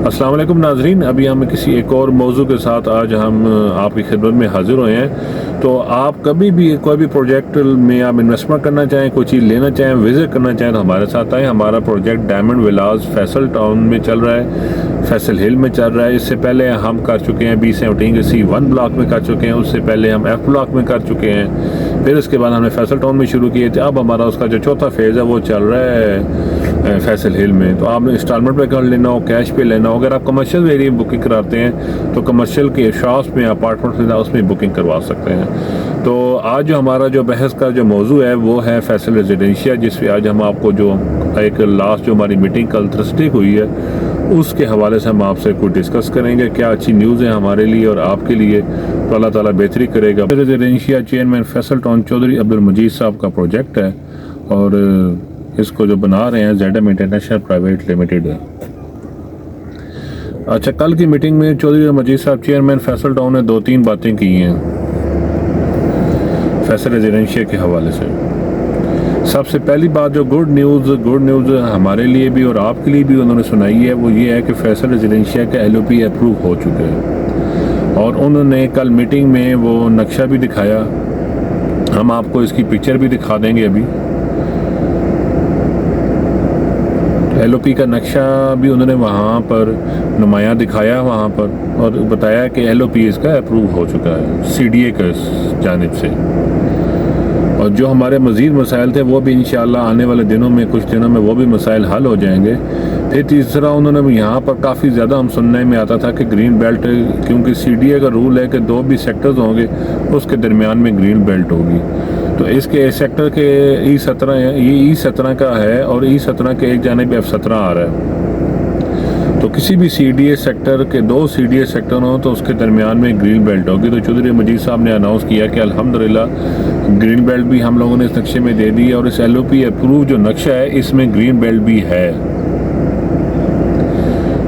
अस्सलाम वालेकुम नाजरीन, अभी हम किसी एक और मौजू के साथ आज हम आपकी खिदमत में हाजिर हुए हैं। तो आप कभी भी कोई भी प्रोजेक्ट में आप इन्वेस्टमेंट करना चाहें, कोई चीज़ लेना चाहें, विज़िट करना चाहें तो हमारे साथ आएँ। हमारा प्रोजेक्ट डायमंड विलास फैसल टाउन में चल रहा है, फैसल हिल में चल रहा है। इससे पहले हम कर चुके हैं B17 के C1 ब्लॉक में कर चुके हैं, उससे पहले हम F ब्लॉक में कर चुके हैं, फिर उसके बाद हमने फैसल टाउन में शुरू किए थे। अब हमारा उसका जो चौथा फेज़ है वो चल रहा है फैसल हिल में। तो आपने इंस्टॉलमेंट पे कर लेना हो, कैश पे लेना हो, अगर आप कमर्शियल एरिया में बुकिंग कराते हैं तो कमर्शियल के शॉप्स में, अपार्टमेंट में उसमें बुकिंग करवा सकते हैं। तो आज जो हमारा जो बहस का जो मौजू है वो है फैसल रेजिडेंशिया, जिसमें आज हम आपको जो एक लास्ट जो हमारी मीटिंग कल थर्सडे हुई है उसके हवाले से हम आपसे कुछ डिस्कस करेंगे। क्या अच्छी न्यूज़ है हमारे लिए और आपके लिए, तो अल्लाह ताला बेहतरी करेगा। Residencia chairman Faisal town Chaudhry Abdul Majeed sahab का प्रोजेक्ट है और इसको जो बना रहे हैं ZM इंटरनेशनल प्राइवेट लिमिटेड है। अच्छा, कल की मीटिंग में चौधरी मजीद साहब चेयरमैन फैसल टाउन ने 2-3 बातें की हैं फैसल रेजिडेंशिया के हवाले से। सबसे पहली बात जो गुड न्यूज़ हमारे लिए भी और आपके लिए भी उन्होंने सुनाई है वो ये है कि फैसल रेजिडेंशिया का LOP अप्रूव हो चुका है और उन्होंने कल मीटिंग में वो नक्शा भी दिखाया। हम आपको इसकी पिक्चर भी दिखा देंगे अभी। LOP का नक्शा भी उन्होंने वहाँ पर नुमाया दिखाया वहाँ पर और बताया कि LOP इसका अप्रूव हो चुका है CDA के जानिब से। और जो हमारे मज़ीद मसाइल थे वो भी इंशाअल्लाह आने वाले दिनों में, कुछ दिनों में वो भी मसाइल हल हो जाएंगे। फिर तीसरा, उन्होंने यहाँ पर काफ़ी ज़्यादा हम सुनने में आता था कि ग्रीन बेल्ट, क्योंकि CDA का रूल है कि 2 भी सेक्टर्स होंगे उसके दरमियान में ग्रीन बेल्ट होगी। तो इसके सेक्टर के E17 ये E17 का है और E17 के एक जानिब F17 आ रहा है। तो किसी भी CDA सेक्टर के 2 CDA सेक्टर हो तो उसके दरमियान में ग्रीन बेल्ट होगी। तो चौधरी मजीद साहब ने अनाउंस किया कि अल्हम्दुलिल्लाह ग्रीन बेल्ट भी हम लोगों ने इस नक्शे में दे दी और इस LOP अप्रूव जो नक्शा है इसमें ग्रीन बेल्ट भी है।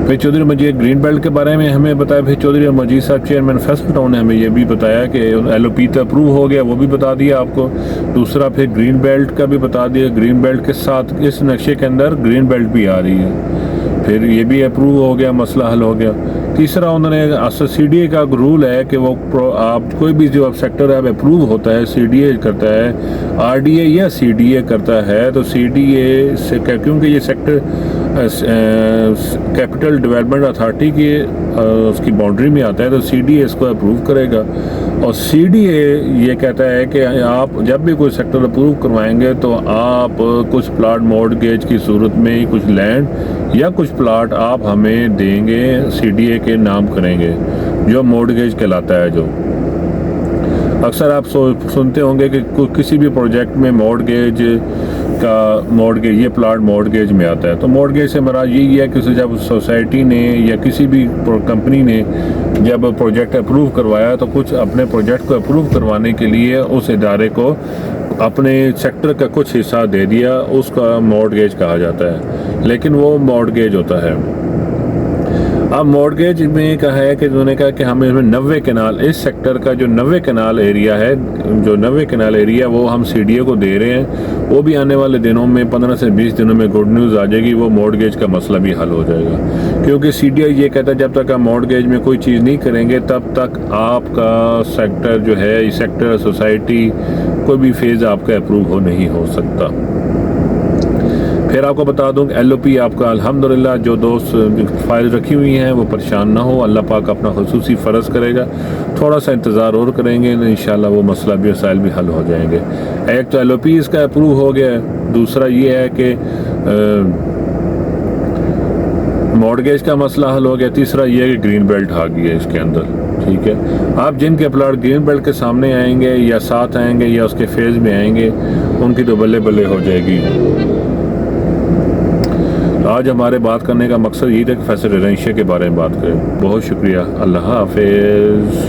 फिर चौधरी मजीद ग्रीन बेल्ट के बारे में हमें बताया। फिर चौधरी मजीद साहब चेयरमैन फैसल टाउन ने हमें यह भी बताया कि LOP तो अप्रूव हो गया, वो भी बता दिया आपको। दूसरा, फिर ग्रीन बेल्ट का भी बता दिया, ग्रीन बेल्ट के साथ इस नक्शे के अंदर ग्रीन बेल्ट भी आ रही है। फिर ये भी अप्रूव हो गया, मसला हल हो गया। तीसरा, उन्होंने CDA का रूल है कि वो आप कोई भी जो सेक्टर है अप्रूव होता है, CDA करता है, RDA या CDA करता है, तो CDA से क्योंकि ये सेक्टर कैपिटल डेवलपमेंट अथॉरिटी की उसकी बाउंड्री में आता है तो CDA इसको अप्रूव करेगा। और CDA ये कहता है कि आप जब भी कोई सेक्टर अप्रूव करवाएंगे तो आप कुछ प्लाट मॉर्टगेज की सूरत में कुछ लैंड या कुछ प्लाट आप हमें देंगे, CDA के नाम करेंगे, जो मॉर्टगेज कहलाता है। जो अक्सर आप सुनते होंगे कि किसी भी प्रोजेक्ट में मॉर्टगेज ये प्लाट मॉर्टगेज में आता है। तो मॉर्टगेज से मराद यही है कि जब सोसाइटी ने या किसी भी कंपनी ने जब प्रोजेक्ट अप्रूव करवाया तो कुछ अपने प्रोजेक्ट को अप्रूव करवाने के लिए उस इदारे को अपने सेक्टर का कुछ हिस्सा दे दिया, उसका मॉर्टगेज कहा जाता है, लेकिन वो मॉर्टगेज होता है। अब मॉर्टगेज में कहा है कि उन्होंने कहा कि हमें 90 कनाल, इस सेक्टर का जो 90 कनाल एरिया है, जो 90 कनाल एरिया वो हम CDA को दे रहे हैं। वो भी आने वाले दिनों में 15 से 20 दिनों में गुड न्यूज़ आ जाएगी, वो मॉर्टगेज का मसला भी हल हो जाएगा। क्योंकि CDA ये कहता है जब तक आप मॉर्टगेज में कोई चीज़ नहीं करेंगे तब तक आपका सेक्टर जो है, सेक्टर सोसाइटी कोई भी फेज़ आपका अप्रूव नहीं हो सकता। फिर आपको बता दूं कि LOP आपका अल्हम्दुलिल्लाह जो दोस्त फाइल रखी हुई हैं वो परेशान ना हो, अल्लाह पाक अपना खुसूसी फ़र्ज़ करेगा। थोड़ा सा इंतज़ार और करेंगे, इंशाल्लाह वो मसला भी मसाइल भी हल हो जाएंगे। एक तो LOP इसका अप्रूव हो गया है, दूसरा ये है कि मॉर्टगेज का मसला हल हो गया, तीसरा ये है कि ग्रीन बेल्ट आ गई है इसके अंदर। ठीक है, आप जिनके प्लाट ग्रीन बेल्ट के सामने आएंगे या साथ आएंगे या उसके फेज़ में आएंगे उनकी तो बल्ले बल्ले हो जाएगी। आज हमारे बात करने का मकसद ये था कि फैसल रेजिडेंशिया के बारे में बात करें। बहुत शुक्रिया, अल्लाह हाफ़िज़।